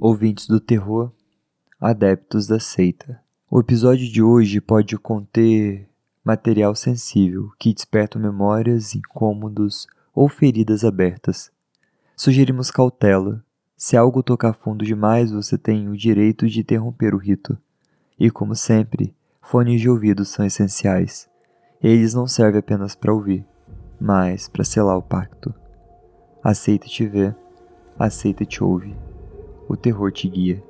ouvintes do terror, adeptos da seita. O episódio de hoje pode conter material sensível que desperta memórias, incômodos ou feridas abertas. Sugerimos cautela. Se algo tocar fundo demais, você tem o direito de interromper o rito. E como sempre, fones de ouvido são essenciais. Eles não servem apenas para ouvir, mas para selar o pacto. Aceita te ver, aceita te ouvir. O terror te guia.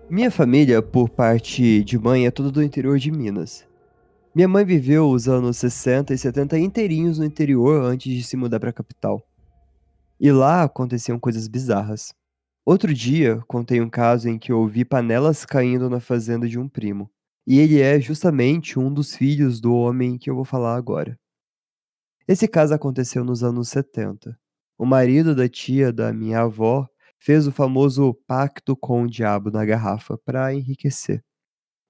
Minha família, por parte de mãe, é toda do interior de Minas. Minha mãe viveu os anos 60 e 70 inteirinhos no interior antes de se mudar para a capital. E lá aconteciam coisas bizarras. Outro dia, contei um caso em que eu ouvi panelas caindo na fazenda de um primo. E ele é justamente um dos filhos do homem que eu vou falar agora. Esse caso aconteceu nos anos 70. O marido da tia da minha avó fez o famoso pacto com o diabo na garrafa para enriquecer.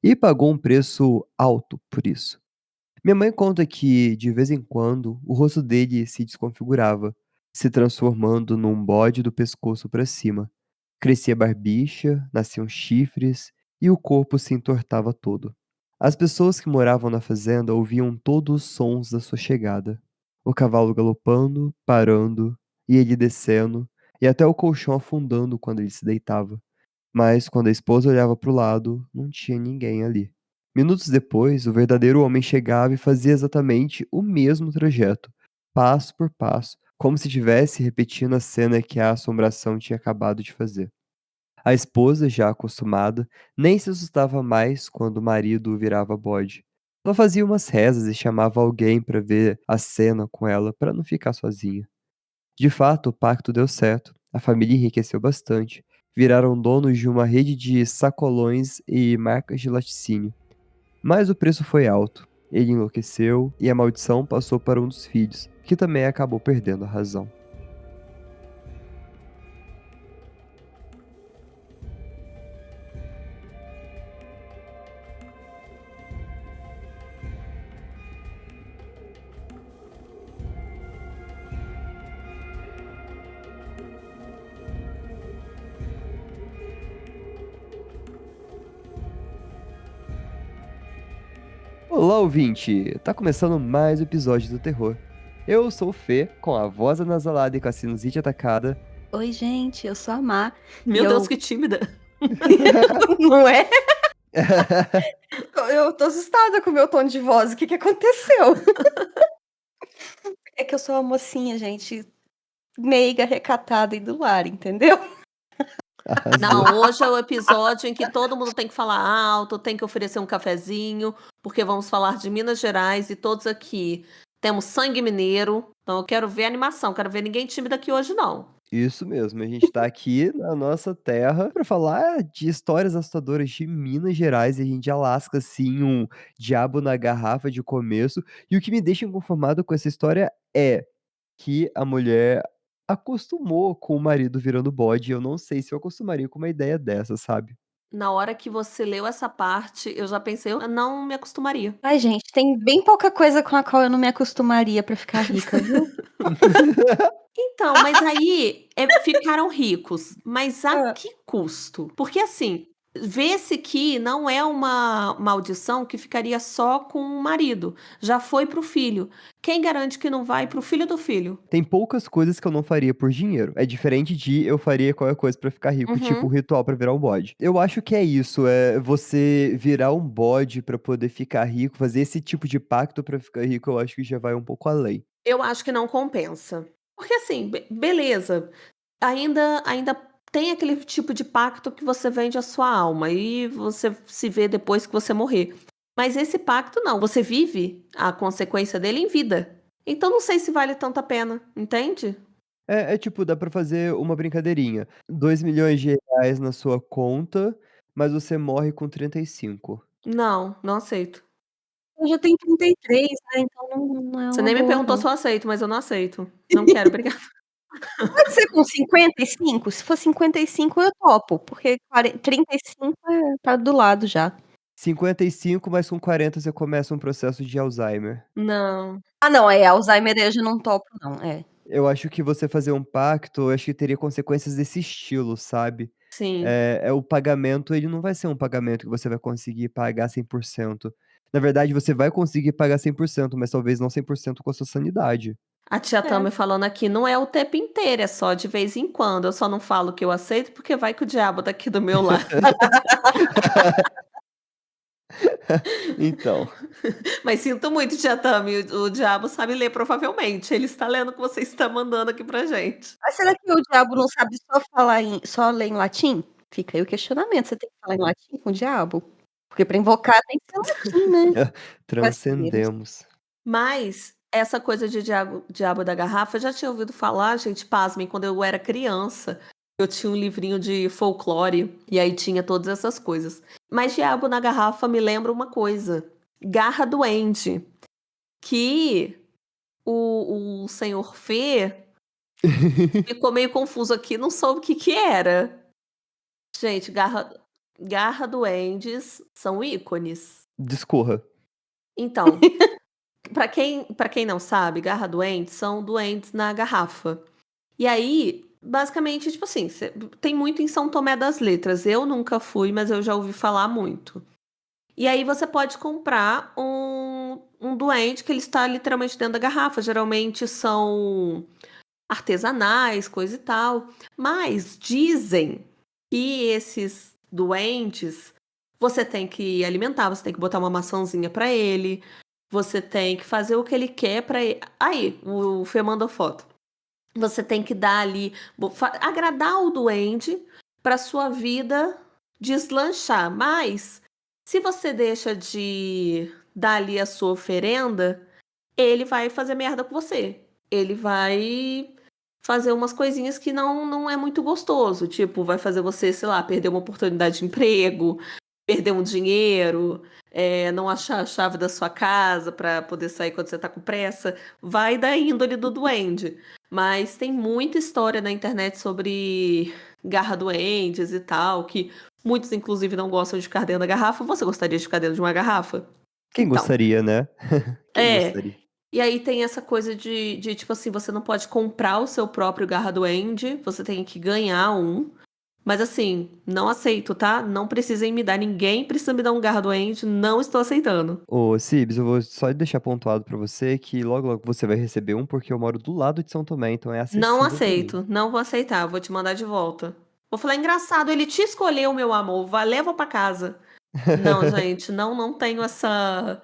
E pagou um preço alto por isso. Minha mãe conta que, de vez em quando, o rosto dele se desconfigurava, se transformando num bode do pescoço para cima. Crescia barbicha, nasciam chifres e o corpo se entortava todo. As pessoas que moravam na fazenda ouviam todos os sons da sua chegada. O cavalo galopando, parando, e ele descendo, e até o colchão afundando quando ele se deitava. Mas quando a esposa olhava para o lado, não tinha ninguém ali. Minutos depois, o verdadeiro homem chegava e fazia exatamente o mesmo trajeto, passo por passo, como se estivesse repetindo a cena que a assombração tinha acabado de fazer. A esposa, já acostumada, nem se assustava mais quando o marido o virava bode. Ela fazia umas rezas e chamava alguém para ver a cena com ela, para não ficar sozinha. De fato, o pacto deu certo. A família enriqueceu bastante. Viraram donos de uma rede de sacolões e marcas de laticínio. Mas o preço foi alto. Ele enlouqueceu e a maldição passou para um dos filhos, que também acabou perdendo a razão. Olá, ouvinte! Tá começando mais um episódio do terror. Eu sou o Fê, com a voz anasalada e com a sinusite atacada. Oi, gente, eu sou a Má. Meu E Deus, eu- que tímida. Não é? Eu tô assustada com o meu tom de voz. O que que aconteceu? É que eu sou uma mocinha, gente, meiga, recatada e do lar, entendeu? Arrasou. Não, hoje é o episódio em que todo mundo tem que falar alto, tem que oferecer um cafezinho, porque vamos falar de Minas Gerais e todos aqui temos sangue mineiro. Então eu quero ver animação, quero ver ninguém tímido aqui hoje, não. Isso mesmo, a gente tá aqui na nossa terra pra falar de histórias assustadoras de Minas Gerais e a gente já lasca assim um diabo na garrafa de começo. E o que me deixa inconformado com essa história é que a mulher acostumou com o marido virando bode. Eu não sei se eu acostumaria com uma ideia dessa, sabe? Na hora que você leu essa parte, eu já pensei, eu não me acostumaria. Ai, gente, tem bem pouca coisa com a qual eu não me acostumaria pra ficar rica, viu? Então, mas aí ficaram ricos, mas a Ah, que custo? Porque assim, vê-se que não é uma maldição que ficaria só com o marido, já foi para o filho. Quem garante que não vai para o filho do filho? Tem poucas coisas que eu não faria por dinheiro. É diferente de eu faria qualquer coisa pra ficar rico, tipo um Uhum. ritual pra virar um bode. Eu acho que é isso, é você virar um bode pra poder ficar rico, fazer esse tipo de pacto pra ficar rico, eu acho que já vai um pouco além. Eu acho que não compensa. Porque assim, beleza, ainda tem aquele tipo de pacto que você vende a sua alma e você se vê depois que você morrer. Mas esse pacto não, você vive a consequência dele em vida. Então não sei se vale tanto a pena, entende? É tipo, dá pra fazer uma brincadeirinha. 2 milhões de reais na sua conta, mas você morre com 35. Não, não aceito. Eu já tenho 33, né, então não é Você uma nem me boa perguntou não. se eu aceito, mas eu não aceito. Não quero, obrigada. Pode ser com 55? Se for 55 eu topo, porque 35 tá do lado já. 55, mas com 40 você começa um processo de Alzheimer. Não. Ah não, Alzheimer eu já não topo não, é. Eu acho que você fazer um pacto, eu acho que teria consequências desse estilo, sabe. Sim. O pagamento, ele não vai ser um pagamento que você vai conseguir pagar 100%. Na verdade, você vai conseguir pagar 100%, mas talvez não 100% com a sua sanidade. A tia É. Tami falando aqui, não é o tempo inteiro, é só de vez em quando. Eu só não falo que eu aceito, porque vai que o diabo tá aqui do meu lado. Então, Mas sinto muito, tia Tami, o diabo sabe ler provavelmente. Ele está lendo o que você está mandando aqui pra gente. Mas será que o diabo não sabe só ler em latim? Fica aí o questionamento, você tem que falar em latim com o diabo? Porque pra invocar tem que ser latim, né, brasileiros. transcendemos. Mas essa coisa de diabo da garrafa, eu já tinha ouvido falar, gente, pasmem, quando eu era criança. Eu tinha um livrinho de folclore e aí tinha todas essas coisas. Mas diabo na garrafa me lembra uma coisa: garra doente. Que o senhor Fê ficou meio confuso aqui, não soube o que que era. Gente, garra duendes são ícones. Discorra. Então, para quem não sabe, garra duendes são duendes na garrafa. E aí, basicamente, tipo assim, tem muito em São Tomé das Letras. Eu nunca fui, mas eu já ouvi falar muito. E aí você pode comprar um duende que ele está literalmente dentro da garrafa. Geralmente são artesanais, coisa e tal. Mas dizem que esses duendes você tem que alimentar, você tem que botar uma maçãzinha pra ele, você tem que fazer o que ele quer pra ele. Aí, o Fê mandou foto. Você tem que dar ali, agradar o duende pra sua vida deslanchar. Mas se você deixa de dar ali a sua oferenda, ele vai fazer merda com você. Ele vai fazer umas coisinhas que não é muito gostoso. Tipo, vai fazer você, sei lá, perder uma oportunidade de emprego, perder um dinheiro, não achar a chave da sua casa pra poder sair quando você tá com pressa. Vai da índole do duende. Mas tem muita história na internet sobre garra duendes e tal, que muitos, inclusive, não gostam de ficar dentro da garrafa. Você gostaria de ficar dentro de uma garrafa? Quem Então, gostaria, né? Quem é. gostaria? E aí tem essa coisa de, tipo assim, você não pode comprar o seu próprio garra duende, você tem que ganhar um. Mas assim, não aceito, tá? Não precisem me dar, ninguém precisa me dar um garra duende, não estou aceitando. Ô, Cibs, eu vou só deixar pontuado pra você que logo logo você vai receber um, porque eu moro do lado de São Tomé, então é Não acessível pra mim. aceito, não vou aceitar, vou te mandar de volta. Vou falar, engraçado, ele te escolheu, meu amor, vai, leva pra casa. Não, gente, não tenho essa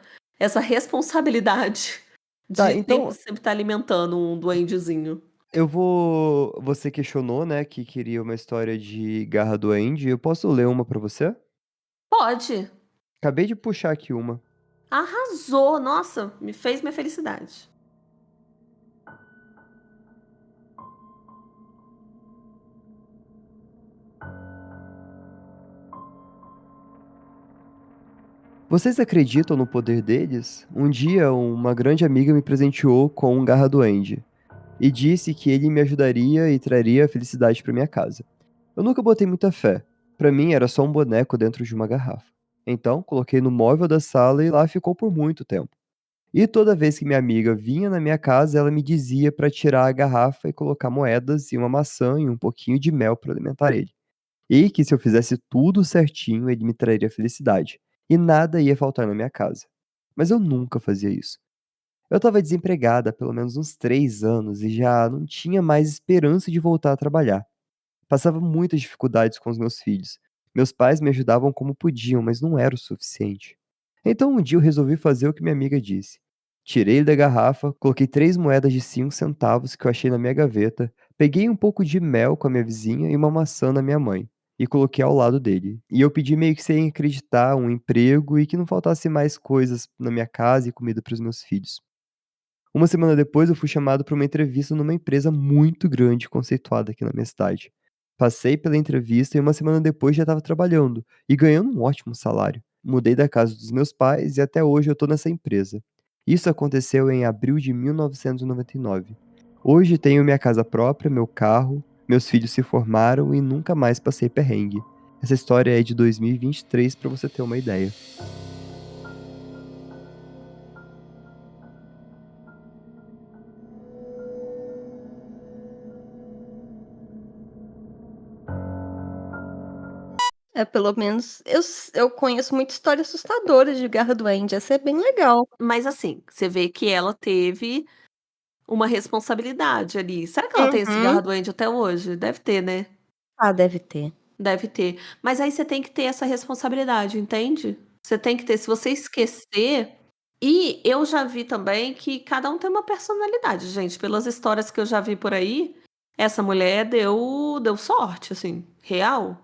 responsabilidade Tá, de então sempre estar alimentando um duendezinho. eu vou. Você questionou, né, que queria uma história de Garra Duende. Eu posso ler uma pra você? Pode. Acabei de puxar aqui uma. Arrasou! Nossa, me fez minha felicidade. Vocês acreditam no poder deles? Um dia, uma grande amiga me presenteou com um Garra Duende e disse que ele me ajudaria e traria felicidade pra minha casa. Eu nunca botei muita fé. Pra mim era só um boneco dentro de uma garrafa. Então, coloquei no móvel da sala e lá ficou por muito tempo. E toda vez que minha amiga vinha na minha casa, ela me dizia para tirar a garrafa e colocar moedas e uma maçã e um pouquinho de mel para alimentar ele. E que se eu fizesse tudo certinho, ele me traria felicidade. E nada ia faltar na minha casa. Mas eu nunca fazia isso. Eu estava desempregada há pelo menos uns 3 anos e já não tinha mais esperança de voltar a trabalhar. Passava muitas dificuldades com os meus filhos. Meus pais me ajudavam como podiam, mas não era o suficiente. Então um dia eu resolvi fazer o que minha amiga disse. Tirei ele da garrafa, coloquei 3 moedas de 5 centavos que eu achei na minha gaveta, peguei um pouco de mel com a minha vizinha e uma maçã na minha mãe, e coloquei ao lado dele. E eu pedi meio que sem acreditar um emprego e que não faltasse mais coisas na minha casa e comida para os meus filhos. Uma semana depois, eu fui chamado para uma entrevista numa empresa muito grande e conceituada aqui na minha cidade. Passei pela entrevista e uma semana depois já estava trabalhando e ganhando um ótimo salário. Mudei da casa dos meus pais e até hoje eu tô nessa empresa. Isso aconteceu em abril de 1999. Hoje tenho minha casa própria, meu carro, meus filhos se formaram e nunca mais passei perrengue. Essa história é de 2023 para você ter uma ideia. Pelo menos eu conheço muita história assustadora de garra doente, essa é bem legal. Mas assim, você vê que ela teve uma responsabilidade ali. Será que ela tem esse Uhum. garra doente até hoje? Deve ter, né? Ah, deve ter. Deve ter. Mas aí você tem que ter essa responsabilidade, entende? Você tem que ter. Se você esquecer. E eu já vi também que cada um tem uma personalidade, gente. Pelas histórias que eu já vi por aí, essa mulher deu sorte, assim, real.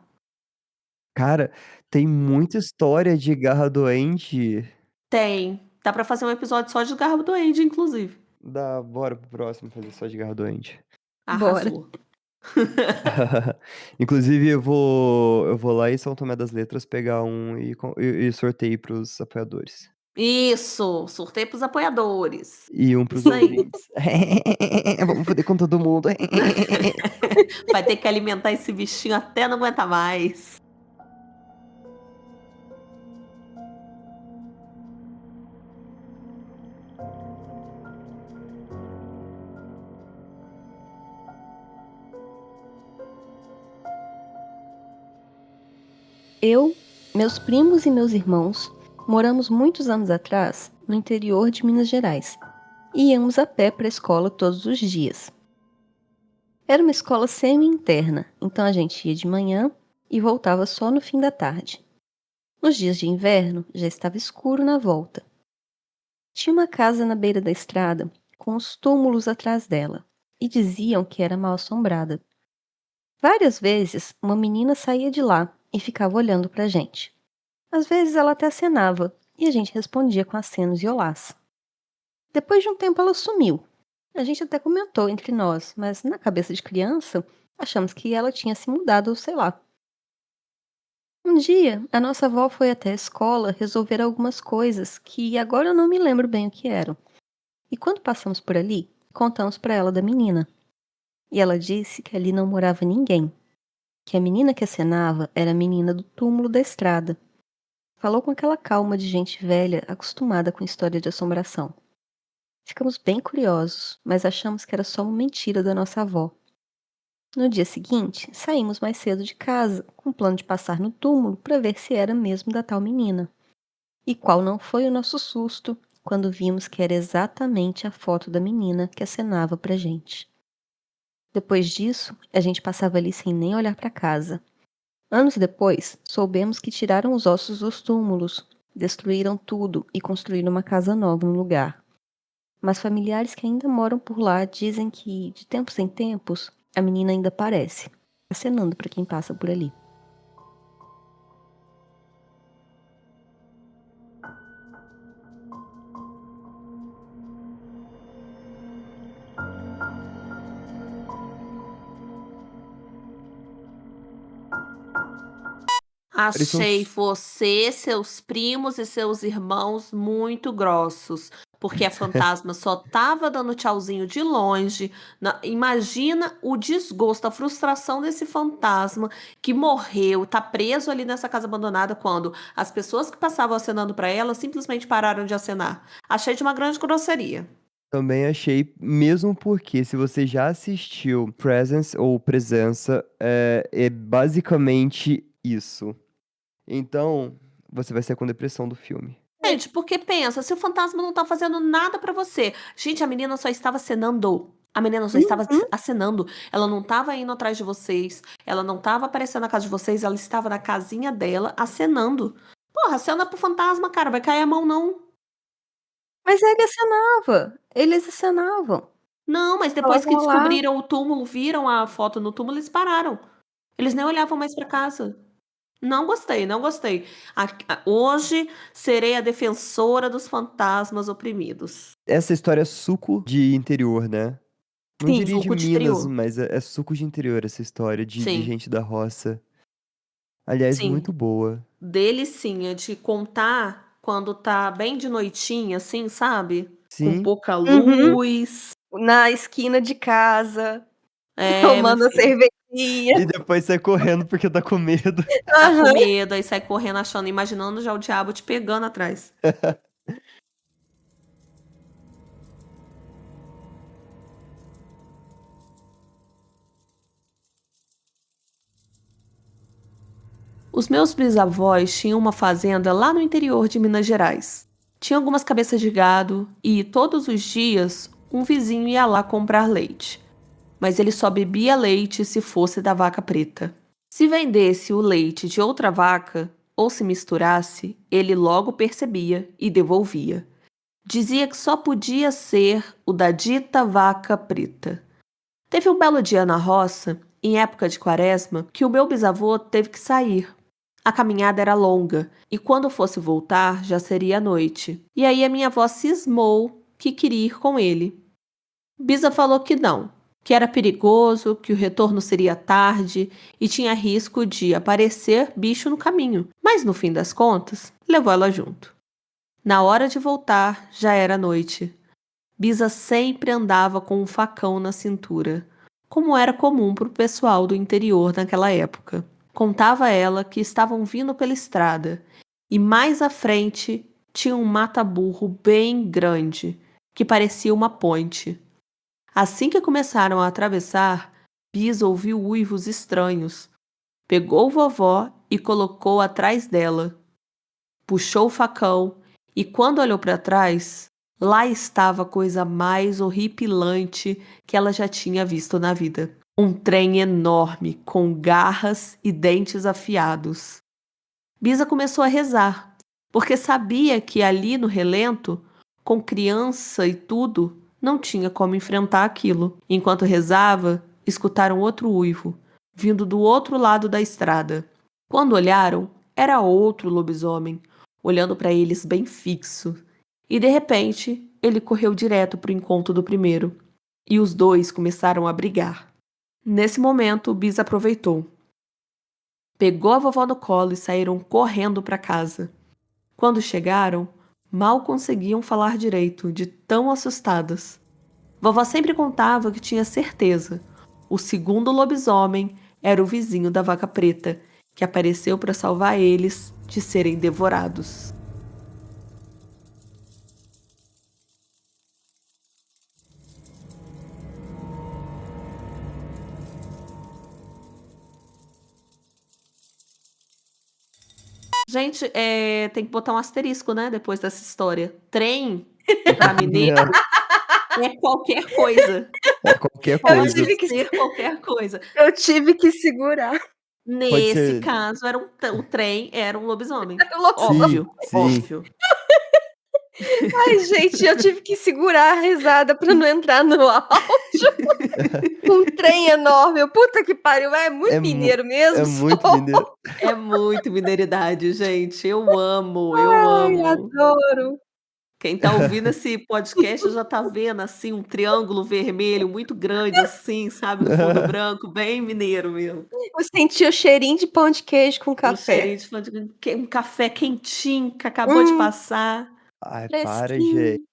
Cara, tem muita história de garra doente. Tem. Dá pra fazer um episódio só de garra doente, inclusive. Bora pro próximo fazer só de garra doente. Bora. Arrasou. Inclusive, eu vou lá em São Tomé das Letras pegar um e sorteio pros apoiadores. Isso, sorteio pros apoiadores. E um pros Isso aí. ouvintes. Vamos foder com todo mundo. Vai ter que alimentar esse bichinho até não aguentar mais. Eu, meus primos e meus irmãos moramos muitos anos atrás no interior de Minas Gerais e íamos a pé para a escola todos os dias. Era uma escola semi-interna, então a gente ia de manhã e voltava só no fim da tarde. Nos dias de inverno já estava escuro na volta. Tinha uma casa na beira da estrada com os túmulos atrás dela e diziam que era mal assombrada. Várias vezes uma menina saía de lá e ficava olhando pra gente. Às vezes ela até acenava e a gente respondia com acenos e olás. Depois de um tempo ela sumiu. A gente até comentou entre nós, mas na cabeça de criança achamos que ela tinha se mudado ou sei lá. Um dia, a nossa avó foi até a escola resolver algumas coisas que agora eu não me lembro bem o que eram. E quando passamos por ali, contamos pra ela da menina. E ela disse que ali não morava ninguém, que a menina que acenava era a menina do túmulo da estrada. Falou com aquela calma de gente velha acostumada com história de assombração. Ficamos bem curiosos, mas achamos que era só uma mentira da nossa avó. No dia seguinte, saímos mais cedo de casa, com o plano de passar no túmulo para ver se era mesmo da tal menina. E qual não foi o nosso susto quando vimos que era exatamente a foto da menina que acenava pra gente. Depois disso, a gente passava ali sem nem olhar para casa. Anos depois, soubemos que tiraram os ossos dos túmulos, destruíram tudo e construíram uma casa nova no lugar. Mas familiares que ainda moram por lá dizem que, de tempos em tempos, a menina ainda aparece, acenando para quem passa por ali. Parecia Achei uns... você, seus primos e seus irmãos muito grossos, porque a fantasma só tava dando tchauzinho de longe. Imagina o desgosto, a frustração desse fantasma que morreu, tá preso ali nessa casa abandonada quando as pessoas que passavam acenando pra ela simplesmente pararam de acenar. Achei de uma grande grosseria. Também achei, mesmo porque se você já assistiu Presence ou Presença, é basicamente isso. Então, você vai sair com depressão do filme. Gente, porque pensa, se o fantasma não tá fazendo nada pra você. Gente, a menina só estava acenando. A menina só estava Uhum. acenando. Ela não tava indo atrás de vocês. Ela não tava aparecendo na casa de vocês. Ela estava na casinha dela acenando. Porra, acena pro fantasma, cara. Vai cair a mão, não. Mas ele acenava, eles acenavam. Não, mas depois que Falavam olá. descobriram o túmulo, viram a foto no túmulo, eles pararam. Eles nem olhavam mais pra casa. Não gostei, não gostei. Hoje serei a defensora dos fantasmas oprimidos. Essa história é suco de interior, né? Não Sim. diria de Suco de Minas, interior. mas é suco de interior essa história de Sim. gente da roça. Aliás, Sim, muito boa. delicinha de contar quando tá bem de noitinha, assim, sabe? Com Sim, pouca Uhum. luz. Na esquina de casa, É, meu tomando a filho. cervejinha. e depois sai correndo porque tá com medo. Tá com Aham. medo, aí sai correndo achando, imaginando já o diabo te pegando atrás. Os meus bisavós tinham uma fazenda lá no interior de Minas Gerais. Tinha algumas cabeças de gado e todos os dias um vizinho ia lá comprar leite. Mas ele só bebia leite se fosse da vaca preta. Se vendesse o leite de outra vaca ou se misturasse, ele logo percebia e devolvia. Dizia que só podia ser o da dita vaca preta. Teve um belo dia na roça, em época de quaresma, que o meu bisavô teve que sair. A caminhada era longa, e quando fosse voltar já seria noite. E aí a minha avó cismou que queria ir com ele. Bisa falou que não, que era perigoso, que o retorno seria tarde e tinha risco de aparecer bicho no caminho. Mas no fim das contas, levou ela junto. Na hora de voltar, já era noite. Bisa sempre andava com um facão na cintura, como era comum para o pessoal do interior naquela época. Contava ela que estavam vindo pela estrada e mais à frente tinha um mata-burro bem grande, que parecia uma ponte. Assim que começaram a atravessar, Bisa ouviu uivos estranhos. Pegou vovó e colocou atrás dela. Puxou o facão e, quando olhou para trás, lá estava a coisa mais horripilante que ela já tinha visto na vida. Um trem enorme, com garras e dentes afiados. Bisa começou a rezar, porque sabia que ali no relento, com criança e tudo, não tinha como enfrentar aquilo. Enquanto rezava, escutaram outro uivo, vindo do outro lado da estrada. Quando olharam, era outro lobisomem, olhando para eles bem fixo. E de repente, ele correu direto para o encontro do primeiro, e os dois começaram a brigar. Nesse momento, Bisa aproveitou. Pegou a vovó no colo e saíram correndo para casa. Quando chegaram, mal conseguiam falar direito, de tão assustadas. Vovó sempre contava que tinha certeza. O segundo lobisomem era o vizinho da vaca preta, que apareceu para salvar eles de serem devorados. Gente, tem que botar um asterisco, né, depois dessa história. Trem, para mineiro, é qualquer coisa. É qualquer Eu coisa. tive Pode que, ser qualquer coisa. eu tive que segurar Pode Nesse ser. caso, o trem era um lobisomem. o lobisomem. Sim, Óbvio, sim. óbvio. Ai, gente, eu tive que segurar a risada pra não entrar no áudio. Um trem enorme. Puta que pariu. É muito É, mineiro mesmo, é só. muito mineiro. É muito mineiridade, gente. Eu amo, eu Ai, amo. adoro. Quem tá ouvindo esse podcast já tá vendo, assim, um triângulo vermelho muito grande, assim, sabe, no fundo branco, bem mineiro mesmo. Eu senti o cheirinho de pão de queijo com Um café. cheirinho de um café quentinho que acabou de Hum, passar. Ai, para, gente. fresquinho.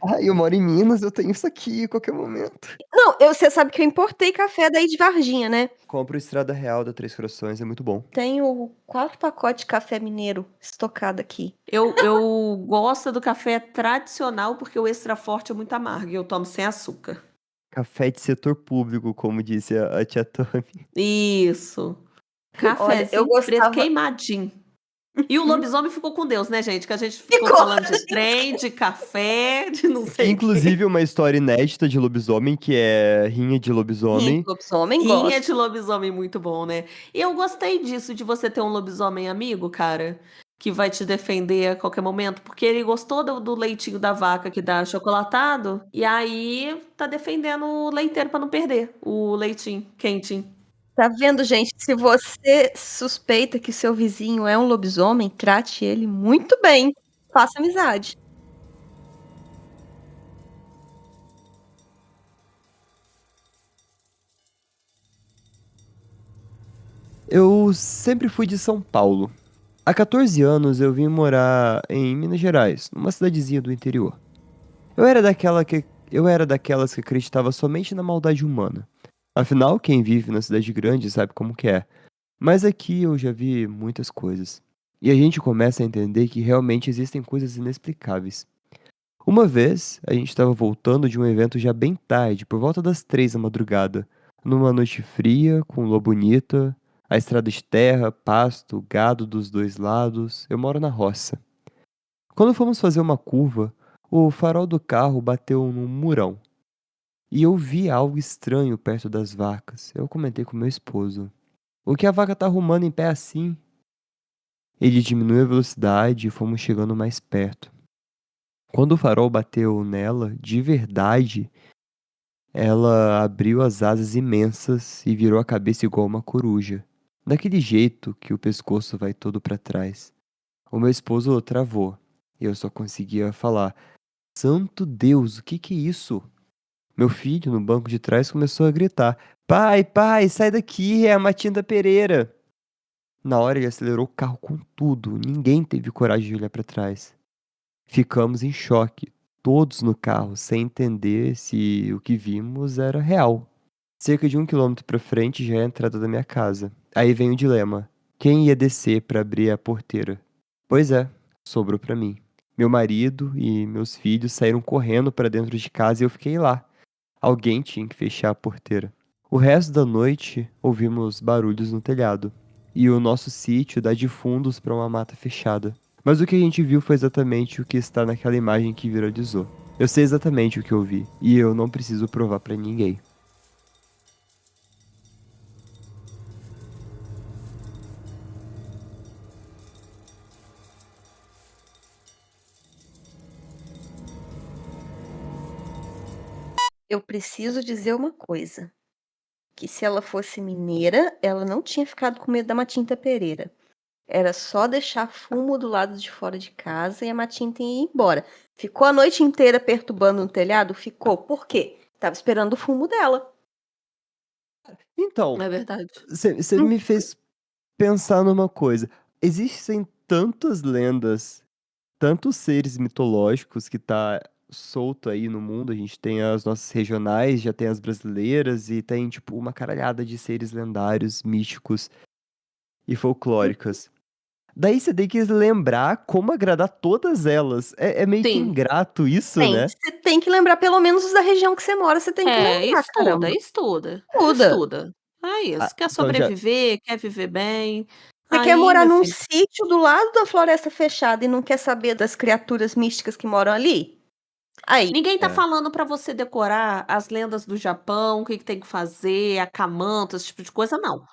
Ai, eu moro em Minas, eu tenho isso aqui a qualquer momento. Não, você sabe que eu importei café daí de Varginha, né? Compro o Estrada Real da Três Corações, é muito bom. Tenho 4 pacotes de café mineiro estocado aqui. Eu gosto do café tradicional porque o extra forte é muito amargo e eu tomo sem açúcar. Café de setor público, como disse a tia Tami. Isso. Olha, eu Cafezinho preto gostava. queimadinho. E o lobisomem ficou com Deus, né, gente? Que a gente ficou Ficou. falando de trem, de café, de não Tem sei o quê. inclusive uma história inédita de lobisomem, que é Rinha de Sim, Lobisomem. lobisomem, Rinha de gosto. lobisomem muito bom, né? E eu gostei disso, de você ter um lobisomem amigo, cara, que vai te defender a qualquer momento, porque ele gostou do leitinho da vaca que dá achocolatado, e aí tá defendendo o leiteiro pra não perder o leitinho quentinho. Tá vendo, gente? Se você suspeita que seu vizinho é um lobisomem, trate ele muito bem. Faça amizade. Eu sempre fui de São Paulo. Há 14 anos eu vim morar em Minas Gerais, numa cidadezinha do interior. Eu era daquelas que acreditava somente na maldade humana. Afinal, quem vive na cidade grande sabe como que é. Mas aqui eu já vi muitas coisas. E a gente começa a entender que realmente existem coisas inexplicáveis. Uma vez, a gente estava voltando de um evento já bem tarde, por volta das 3 da madrugada, numa noite fria, com lua bonita, a estrada de terra, pasto, gado dos dois lados. Eu moro na roça. Quando fomos fazer uma curva, o farol do carro bateu num murão. E eu vi algo estranho perto das vacas. Eu comentei com meu esposo. O que a vaca tá arrumando em pé assim? Ele diminuiu a velocidade e fomos chegando mais perto. Quando o farol bateu nela, de verdade, ela abriu as asas imensas e virou a cabeça igual uma coruja. Daquele jeito que o pescoço vai todo para trás. O meu esposo travou. E eu só conseguia falar: Santo Deus, o que é isso? Meu filho, no banco de trás, começou a gritar: Pai, pai, sai daqui, é a Matinda Pereira. Na hora ele acelerou o carro com tudo, ninguém teve coragem de olhar para trás. Ficamos em choque, todos no carro, sem entender se o que vimos era real. Cerca de 1 quilômetro para frente já é a entrada da minha casa. Aí vem o dilema: quem ia descer para abrir a porteira? Pois é, sobrou para mim. Meu marido e meus filhos saíram correndo para dentro de casa e eu fiquei lá. Alguém tinha que fechar a porteira. O resto da noite ouvimos barulhos no telhado. E o nosso sítio dá de fundos para uma mata fechada. Mas o que a gente viu foi exatamente o que está naquela imagem que viralizou. Eu sei exatamente o que eu vi, e eu não preciso provar para ninguém. Eu preciso dizer uma coisa. Que se ela fosse mineira, ela não tinha ficado com medo da Matinta Pereira. Era só deixar fumo do lado de fora de casa e a Matinta ia embora. Ficou a noite inteira perturbando no telhado? Ficou. Por quê? Tava esperando o fumo dela. Então, É verdade. você me fez pensar numa coisa. Existem tantas lendas, tantos seres mitológicos que tá solto aí no mundo. A gente tem as nossas regionais, já tem as brasileiras e tem, tipo, uma caralhada de seres lendários, místicos e folclóricos. Daí você tem que lembrar como agradar todas elas. É meio que Sim. ingrato isso, Tem. né? Você tem que lembrar pelo menos os da região que você mora. Você tem que lembrar, caramba. Estuda. Estuda. É isso. Quer Então já. sobreviver, quer viver bem. Você quer Aí, morar meu num filho, sítio do lado da floresta fechada e não quer saber das criaturas místicas que moram ali? Aí. ninguém tá É. falando pra você decorar as lendas do Japão, o que que tem que fazer, Akamanto, esse tipo de coisa, não.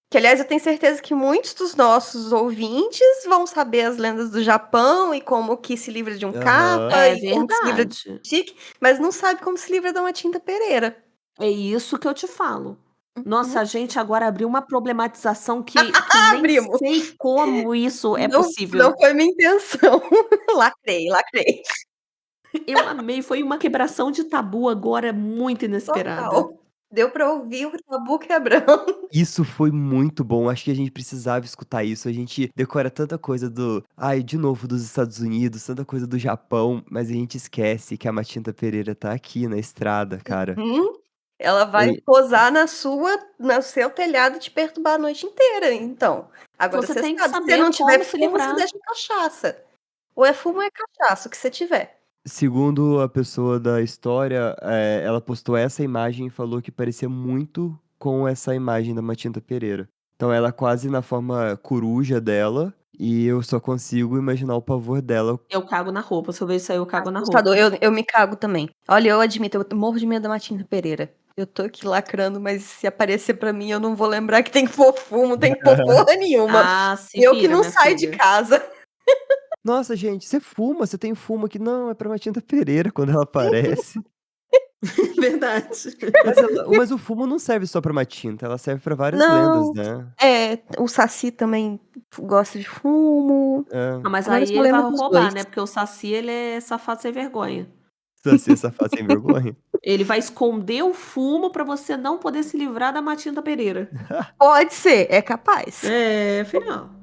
Que, aliás, eu tenho certeza que muitos dos nossos ouvintes vão saber as lendas do Japão e como que se livra de um Aham. capa É e como que se livra de verdade. tique, mas não sabe como se livra da Matinta Pereira. É isso que eu te falo. Uhum. Nossa, a gente agora abriu uma problematização que nem Abrimos. sei como isso é Não possível. foi minha intenção. Lacrei. Eu amei, foi uma quebração de tabu agora muito inesperada. Total. Deu pra ouvir o tabu quebrando. Isso foi muito bom. Acho que a gente precisava escutar isso. A gente decora tanta coisa de novo, dos Estados Unidos, tanta coisa do Japão, mas a gente esquece que a Matinta Pereira tá aqui na estrada, cara. Ela vai E posar no seu telhado e te perturbar a noite inteira, então. Agora Você você tem que sabe, se você saber não tiver como se fumo, você livrar. deixa cachaça. Ou é fumo ou é cachaça, o que você tiver. segundo a pessoa da história, ela postou essa imagem e falou que parecia muito com essa imagem da Matinta Pereira. Então ela quase na forma coruja dela, e eu só consigo imaginar o pavor dela. Eu cago na roupa, se eu vejo isso aí eu cago na roupa. Assustador, eu me cago também. Olha, eu admito, eu morro de medo da Matinta Pereira. Eu tô aqui lacrando, mas se aparecer pra mim, eu não vou lembrar que tem que pôr fumo, tem que pôr porra nenhuma. Ah, se Eu que vira, não minha saio de filha. casa. Nossa, gente, você fuma, você tem fumo aqui. Não, é pra Matinta Pereira quando ela aparece. Verdade. Mas o fumo não serve só pra Matinta, ela serve pra várias lendas, Não, né? o Saci também gosta de fumo. É, Ah, mas Agora eu aí só ele vai lembro dos roubar, dois. né? Porque o Saci, ele é safado sem vergonha. Saci é safado sem vergonha. Ele vai esconder o fumo pra você não poder se livrar da Matinta Pereira. Pode ser, é capaz. É, filhão.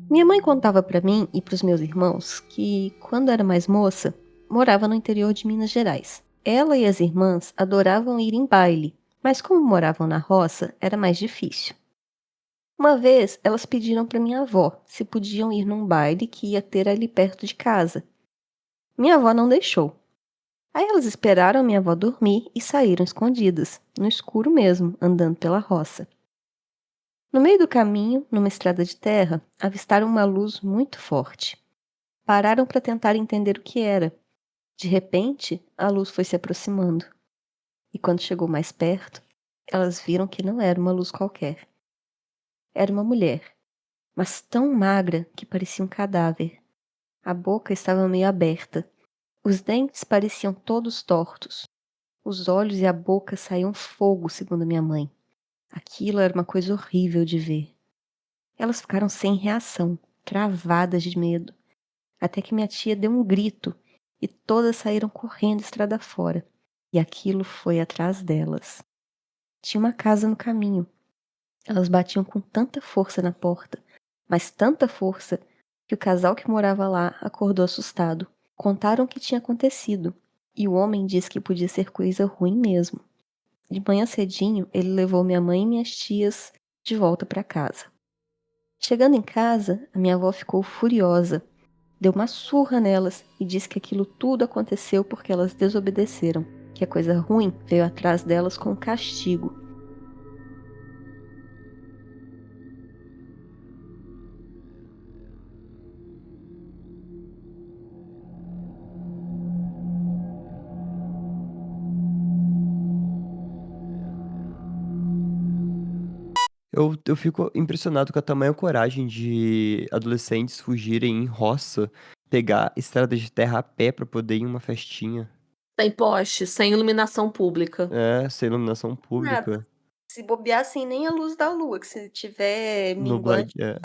Minha mãe contava pra mim e pros meus irmãos que, quando era mais moça, morava no interior de Minas Gerais. Ela e as irmãs adoravam ir em baile, mas como moravam na roça, era mais difícil. Uma vez, elas pediram para minha avó se podiam ir num baile que ia ter ali perto de casa. Minha avó não deixou. Aí elas esperaram minha avó dormir e saíram escondidas, no escuro mesmo, andando pela roça. No meio do caminho, numa estrada de terra, avistaram uma luz muito forte. Pararam para tentar entender o que era. De repente, a luz foi se aproximando. E quando chegou mais perto, elas viram que não era uma luz qualquer. Era uma mulher, mas tão magra que parecia um cadáver. A boca estava meio aberta. Os dentes pareciam todos tortos. Os olhos e a boca saíam fogo, segundo minha mãe. Aquilo era uma coisa horrível de ver. Elas ficaram sem reação, travadas de medo, até que minha tia deu um grito e todas saíram correndo estrada fora. E aquilo foi atrás delas. Tinha uma casa no caminho. Elas batiam com tanta força na porta, mas tanta força, que o casal que morava lá acordou assustado. Contaram o que tinha acontecido, e o homem disse que podia ser coisa ruim mesmo. De manhã cedinho, ele levou minha mãe e minhas tias de volta para casa. Chegando em casa, a minha avó ficou furiosa. Deu uma surra nelas e disse que aquilo tudo aconteceu porque elas desobedeceram, que a coisa ruim veio atrás delas com castigo. Eu fico impressionado com a tamanha coragem de adolescentes fugirem em roça, pegar estrada de terra a pé pra poder ir em uma festinha. Sem poste, sem iluminação pública. É, sem iluminação Nada. pública. Se bobear sem nem a luz da lua, que se tiver minguante Nubladinha.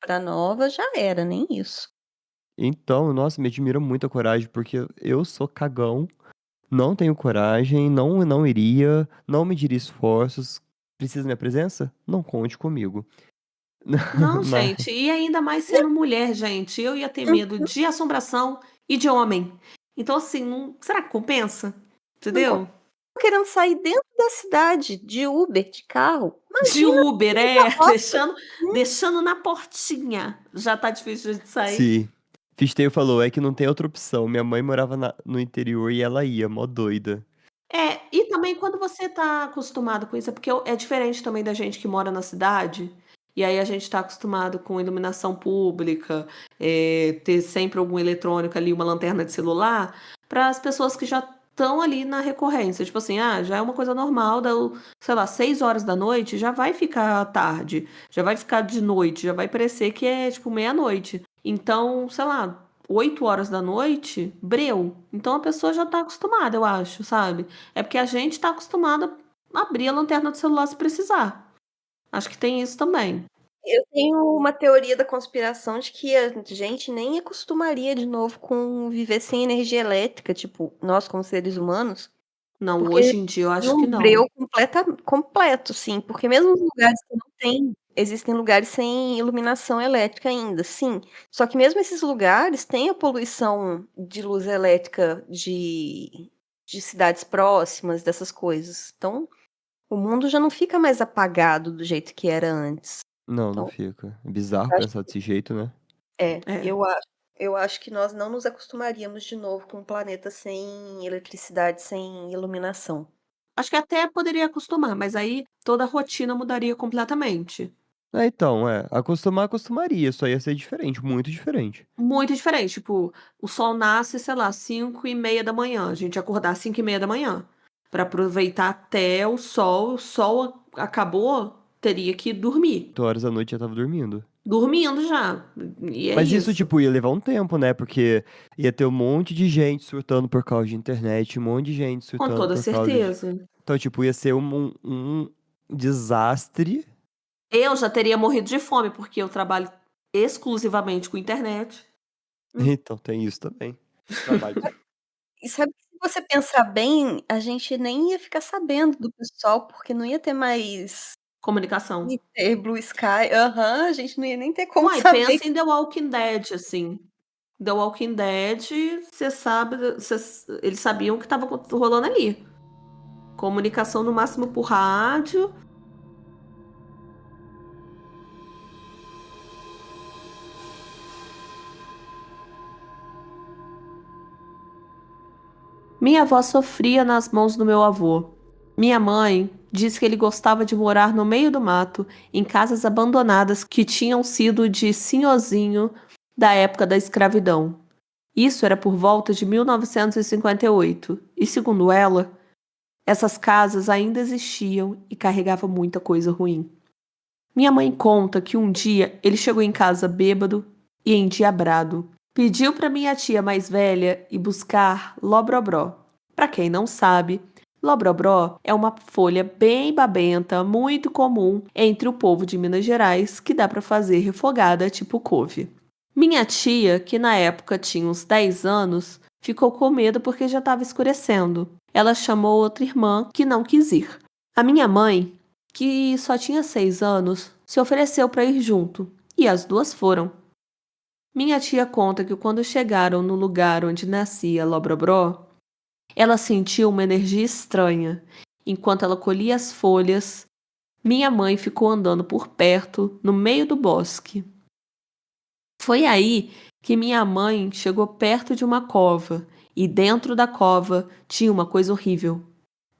pra nova, já era, nem isso. Então, nossa, me admira muito a coragem, porque eu sou cagão, não tenho coragem, não iria, não mediria esforços. Precisa da minha presença? Não conte comigo. Não, Mas, gente, e ainda mais sendo mulher, gente, eu ia ter medo de assombração e de homem. Então, assim, será que compensa? Entendeu? Tô querendo sair dentro da cidade, de Uber, de carro. De Imagina, Uber, deixando na portinha. Já tá difícil de sair. sim. Fisteio falou, é que não tem outra opção. Minha mãe morava no interior e ela ia, mó doida. É, e também quando você tá acostumado com isso, é porque é diferente também da gente que mora na cidade, e aí a gente tá acostumado com iluminação pública, ter sempre algum eletrônico ali, uma lanterna de celular, para as pessoas que já estão ali na recorrência. Tipo assim, já é uma coisa normal, sei lá, 6 horas da noite, já vai ficar tarde, já vai ficar de noite, já vai parecer que é tipo meia-noite. Então, sei lá, 8 horas da noite, breu. Então a pessoa já tá acostumada, eu acho, sabe? É porque a gente tá acostumado a abrir a lanterna do celular se precisar. Acho que tem isso também. eu tenho uma teoria da conspiração de que a gente nem acostumaria de novo com viver sem energia elétrica, tipo, nós como seres humanos, Não, porque hoje em dia eu acho que um não. breu completo, sim, porque mesmo nos lugares que não tem, existem lugares sem iluminação elétrica ainda, sim. Só que mesmo esses lugares têm a poluição de luz elétrica de cidades próximas, dessas coisas. Então, o mundo já não fica mais apagado do jeito que era antes. Não, não Então, fica. É bizarro eu acho pensar desse jeito, né? É. eu acho que nós não nos acostumaríamos de novo com um planeta sem eletricidade, sem iluminação. Acho que até poderia acostumar, mas aí toda a rotina mudaria completamente. Então, acostumar, acostumaria, só ia ser diferente, muito diferente. Muito diferente. Tipo, o sol nasce, sei lá, 5h30 da manhã. A gente ia acordar às 5h30 da manhã. Pra aproveitar até o sol. O sol acabou, teria que dormir. 8 horas da noite já tava dormindo. dormindo já. E é Mas isso, isso. tipo, ia levar um tempo, né? Porque ia ter um monte de gente surtando por causa de internet, um monte de gente Com surtando toda por causa de. certeza. Então, tipo, ia ser um desastre. Eu já teria morrido de fome, porque eu trabalho exclusivamente com internet. Então, tem isso também. Trabalho. E sabe que se você pensar bem, a gente nem ia ficar sabendo do pessoal, porque não ia ter mais Comunicação. Twitter, Blue Sky. Aham, a gente não ia nem ter como Uai, saber. pensa em The Walking Dead, assim. The Walking Dead, você sabe, eles sabiam o que estava rolando ali. Comunicação no máximo por rádio. Minha avó sofria nas mãos do meu avô. Minha mãe disse que ele gostava de morar no meio do mato, em casas abandonadas que tinham sido de senhorzinho da época da escravidão. Isso era por volta de 1958, e segundo ela, essas casas ainda existiam e carregavam muita coisa ruim. Minha mãe conta que um dia ele chegou em casa bêbado e endiabrado. Pediu para minha tia mais velha ir buscar lobrobró. Para quem não sabe, lobrobró é uma folha bem babenta, muito comum entre o povo de Minas Gerais, que dá para fazer refogada tipo couve. Minha tia, que na época tinha uns 10 anos, ficou com medo porque já estava escurecendo. Ela chamou outra irmã que não quis ir. A minha mãe, que só tinha 6 anos, se ofereceu para ir junto, e as duas foram. Minha tia conta que quando chegaram no lugar onde nascia Lobrobró, ela sentiu uma energia estranha. Enquanto ela colhia as folhas, minha mãe ficou andando por perto, no meio do bosque. Foi aí que minha mãe chegou perto de uma cova, e dentro da cova tinha uma coisa horrível.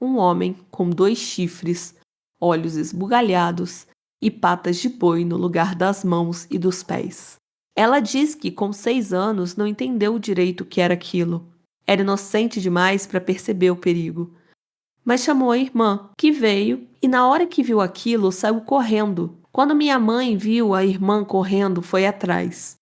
Um homem com 2 chifres, olhos esbugalhados e patas de boi no lugar das mãos e dos pés. Ela diz que com 6 anos não entendeu direito o que era aquilo. Era inocente demais para perceber o perigo. Mas chamou a irmã, que veio, e na hora que viu aquilo, saiu correndo. Quando minha mãe viu a irmã correndo, foi atrás.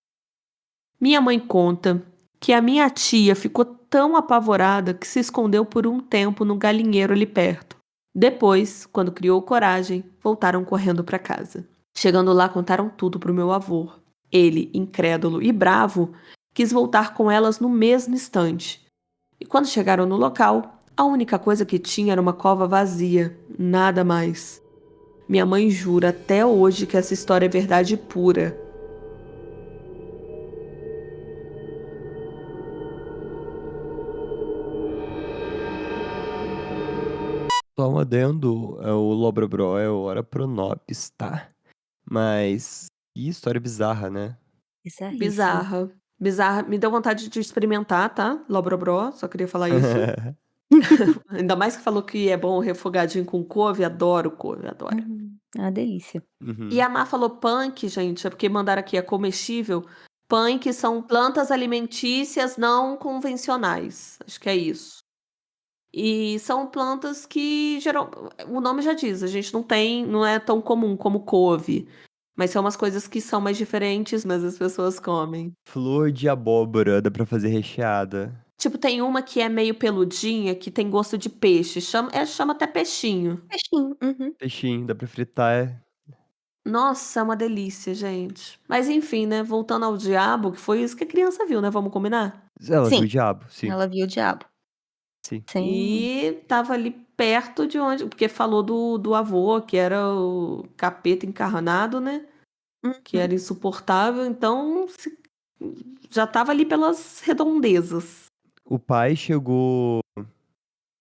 Minha mãe conta que a minha tia ficou tão apavorada que se escondeu por um tempo no galinheiro ali perto. Depois, quando criou coragem, voltaram correndo para casa. Chegando lá, contaram tudo para o meu avô. Ele, incrédulo e bravo, quis voltar com elas no mesmo instante. E quando chegaram no local, a única coisa que tinha era uma cova vazia, nada mais. Minha mãe jura até hoje que essa história é verdade pura. Só um adendo, o Lobrobró é o Ora Pro Nobis, tá? Mas que história bizarra, né? Bizarríssimo. Bizarra. Bizarra. Me deu vontade de experimentar, tá? Lobrobró, só queria falar isso. Ainda mais que falou que é bom refogadinho com couve. Adoro couve, adoro. É uma delícia. Uhum. E a Má falou punk, gente, é porque mandaram aqui, é comestível. Punk são plantas alimentícias não convencionais. Acho que é isso. E são plantas que geral, o nome já diz, a gente não tem, não é tão comum como couve. Mas são umas coisas que são mais diferentes, mas as pessoas comem. Flor de abóbora, dá pra fazer recheada. Tipo, tem uma que é meio peludinha, que tem gosto de peixe. Chama até peixinho. Peixinho. Uhum. Peixinho, dá pra fritar. Nossa, é uma delícia, gente. Mas enfim, né? Voltando ao diabo, que foi isso que a criança viu, né? Vamos combinar? Ela viu Sim, o diabo, sim. ela viu o diabo. Sim. Sem... E tava ali perto de onde. Porque falou do avô, que era o capeta encarnado, né? Que Uhum. era insuportável. Então, já tava ali pelas redondezas. O pai chegou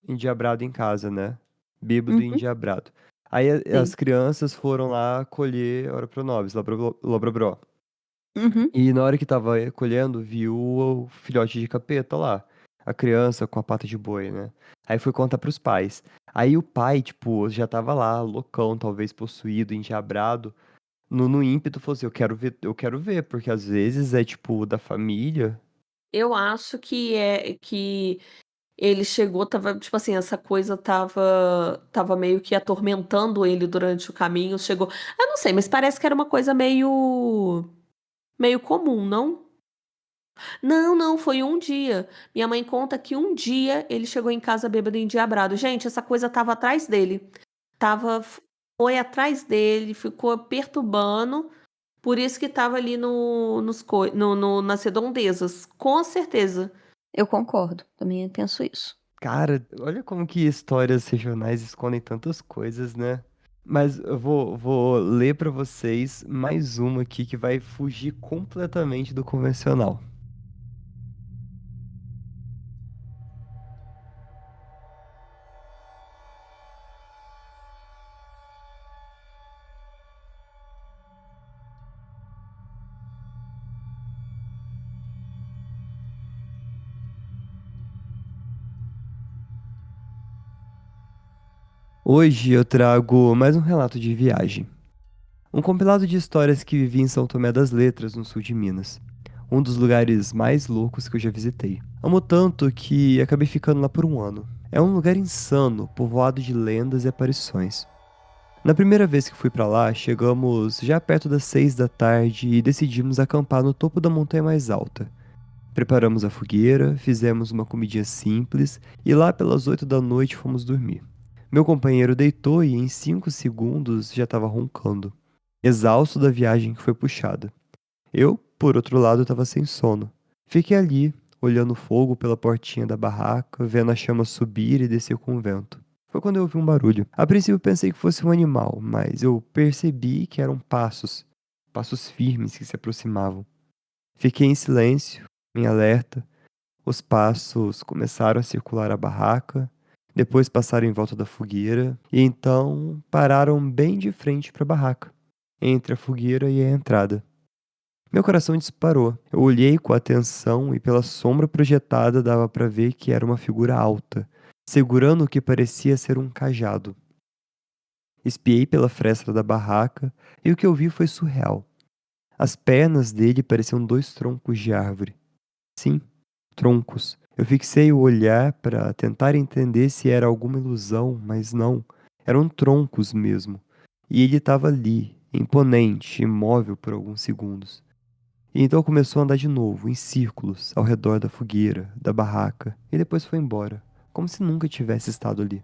endiabrado em casa, né? Bêbado e Uhum. endiabrado. Aí as Sim. crianças foram lá colher Ora Pro Nobis, Lobrobró. Uhum. E na hora que tava colhendo, viu o filhote de capeta lá. A criança com a pata de boi, né? Aí foi contar pros pais. Aí o pai, tipo, já tava lá, loucão, talvez possuído, endiabrado. No ímpeto, falou assim, eu quero ver, porque às vezes é, tipo, da família. Eu acho que ele chegou, tava, tipo assim, essa coisa tava meio que atormentando ele durante o caminho. Chegou. Eu não sei, mas parece que era uma coisa meio comum, não? Não, não, foi um dia. Minha mãe conta que um dia ele chegou em casa bêbado e endiabrado. Gente, essa coisa tava atrás dele. Tava, foi atrás dele, ficou perturbando. Por isso que tava ali nas redondezas. Com certeza. Eu concordo, também penso isso. Cara, olha como que histórias regionais escondem tantas coisas, né? Mas eu vou ler pra vocês mais uma aqui que vai fugir completamente do convencional. Hoje eu trago mais um relato de viagem. Um compilado de histórias que vivi em São Tomé das Letras, no sul de Minas. Um dos lugares mais loucos que eu já visitei. Amo tanto que acabei ficando lá por um ano. É um lugar insano, povoado de lendas e aparições. Na primeira vez que fui pra lá, chegamos já perto das 6 da tarde e decidimos acampar no topo da montanha mais alta. Preparamos a fogueira, fizemos uma comidinha simples e lá pelas 8 da noite fomos dormir. Meu companheiro deitou e em 5 segundos já estava roncando, exausto da viagem que foi puxada. Eu, por outro lado, estava sem sono. Fiquei ali, olhando o fogo pela portinha da barraca, vendo a chama subir e descer com o vento. Foi quando eu ouvi um barulho. A princípio pensei que fosse um animal, mas eu percebi que eram passos, passos firmes que se aproximavam. Fiquei em silêncio, em alerta. Os passos começaram a circular a barraca, depois passaram em volta da fogueira e então pararam bem de frente para a barraca, entre a fogueira e a entrada. Meu coração disparou. Eu olhei com atenção e pela sombra projetada dava para ver que era uma figura alta, segurando o que parecia ser um cajado. Espiei pela fresta da barraca e o que eu vi foi surreal. As pernas dele pareciam dois troncos de árvore. Sim, troncos. Eu fixei o olhar para tentar entender se era alguma ilusão, mas não. Eram troncos mesmo. E ele estava ali, imponente, imóvel por alguns segundos. E então começou a andar de novo, em círculos, ao redor da fogueira, da barraca, e depois foi embora, como se nunca tivesse estado ali.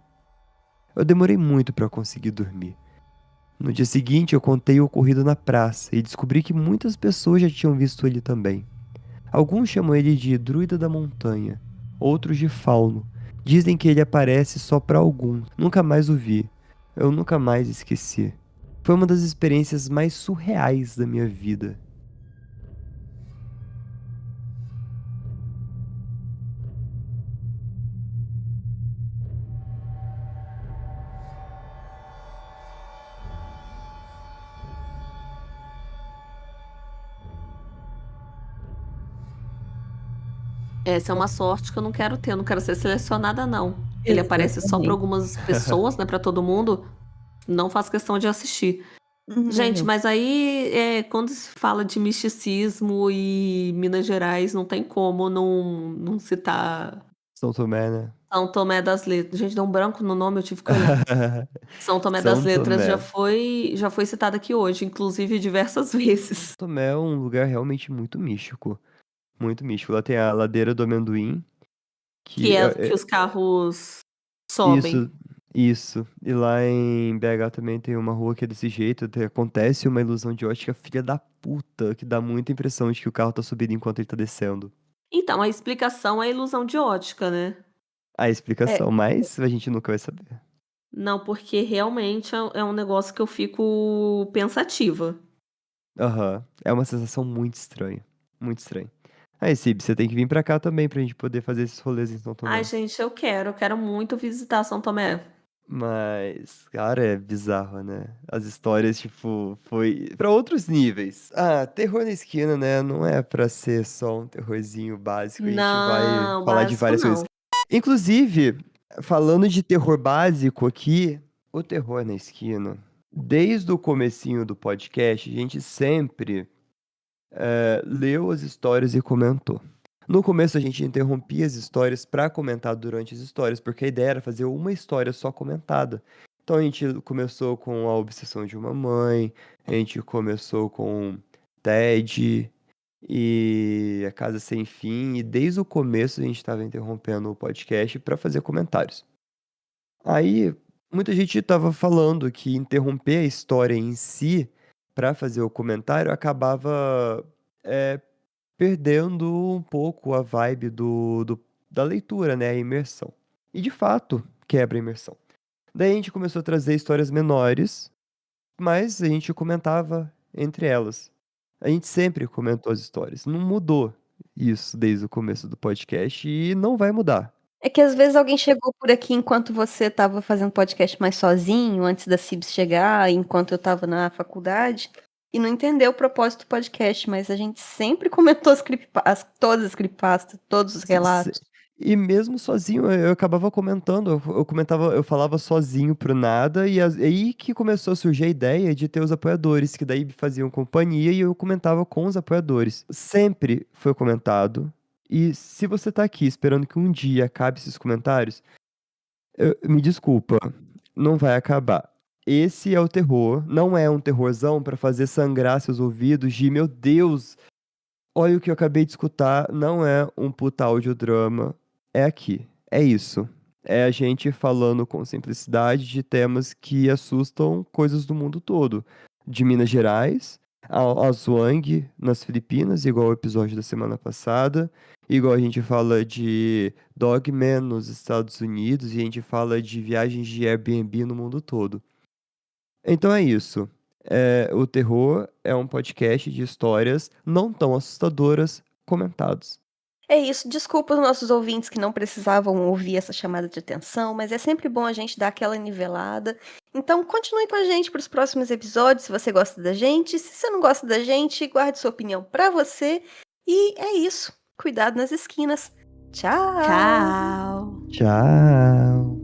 Eu demorei muito para conseguir dormir. No dia seguinte, eu contei o ocorrido na praça e descobri que muitas pessoas já tinham visto ele também. Alguns chamam ele de druida da montanha, outros de fauno. Dizem que ele aparece só para alguns. Nunca mais o vi. Eu nunca mais esqueci. Foi uma das experiências mais surreais da minha vida. Essa é uma sorte que eu não quero ter, eu não quero ser selecionada, não. Ele aparece só para Exatamente. algumas pessoas, né? Para todo mundo. Não faço questão de assistir. Gente, mas aí quando se fala de misticismo e Minas Gerais, não tem como não citar São Tomé, né? São Tomé das Letras. Gente, deu um branco no nome, eu tive que olhar. São Tomé das São Letras Tomé. já foi citado aqui hoje, inclusive diversas vezes. Tomé é um lugar realmente muito místico. Muito místico. Lá tem a Ladeira do Amendoim, Que que é que os carros sobem. isso, isso. E lá em BH também tem uma rua que é desse jeito. Acontece uma ilusão de ótica filha da puta, que dá muita impressão de que o carro tá subindo enquanto ele tá descendo. Então, a explicação é a ilusão de ótica, né? A É, explicação, mas a gente nunca vai saber. Não, porque realmente é um negócio que eu fico pensativa. Aham. É uma sensação muito estranha. Muito estranha. Aí, Sib, você tem que vir pra cá também pra gente poder fazer esses rolês em São Ai, Tomé. gente, eu quero muito visitar São Tomé. Mas, cara, é bizarro, né? As histórias, tipo, foi pra outros níveis. Ah, terror na esquina, né? Não é pra ser só um terrorzinho básico. A gente vai Não, falar de básico várias coisas. não. Inclusive, falando de terror básico aqui, o terror na esquina. Desde o comecinho do podcast, a gente sempre leu as histórias e comentou. No começo a gente interrompia as histórias para comentar durante as histórias, porque a ideia era fazer uma história só comentada. Então a gente começou com A Obsessão de uma Mãe, a gente começou com Ted e A Casa Sem Fim, e desde o começo a gente estava interrompendo o podcast para fazer comentários. Aí muita gente estava falando que interromper a história em si para fazer o comentário acabava é, perdendo um pouco a vibe da leitura, né? A imersão. E de fato, quebra a imersão. Daí a gente começou a trazer histórias menores, mas a gente comentava entre elas. A gente sempre comentou as histórias. Não mudou isso desde o começo do podcast e não vai mudar. É que às vezes alguém chegou por aqui enquanto você estava fazendo podcast mais sozinho, antes da Cibs chegar, enquanto eu estava na faculdade, e não entendeu o propósito do podcast, mas a gente sempre comentou todas as creepypastas, todos os relatos. E mesmo sozinho, eu acabava comentando, eu falava sozinho pro nada, e aí que começou a surgir a ideia de ter os apoiadores, que daí faziam companhia e eu comentava com os apoiadores. Sempre foi comentado, e se você tá aqui esperando que um dia acabe esses comentários, me desculpa, não vai acabar. Esse é o terror, não é um terrorzão pra fazer sangrar seus ouvidos de, meu Deus, olha o que eu acabei de escutar, não é um puta audiodrama. É aqui. É isso. É a gente falando com simplicidade de temas que assustam coisas do mundo todo. De Minas Gerais, a Zhuang nas Filipinas, igual o episódio da semana passada. Igual a gente fala de Dogman nos Estados Unidos e a gente fala de viagens de Airbnb no mundo todo. Então é isso. O Terror é um podcast de histórias não tão assustadoras comentados. É isso, desculpa os nossos ouvintes que não precisavam ouvir essa chamada de atenção, mas é sempre bom a gente dar aquela nivelada. Então continue com a gente para os próximos episódios, se você gosta da gente. Se você não gosta da gente, guarde sua opinião para você. E é isso. Cuidado nas esquinas. Tchau! Tchau! Tchau!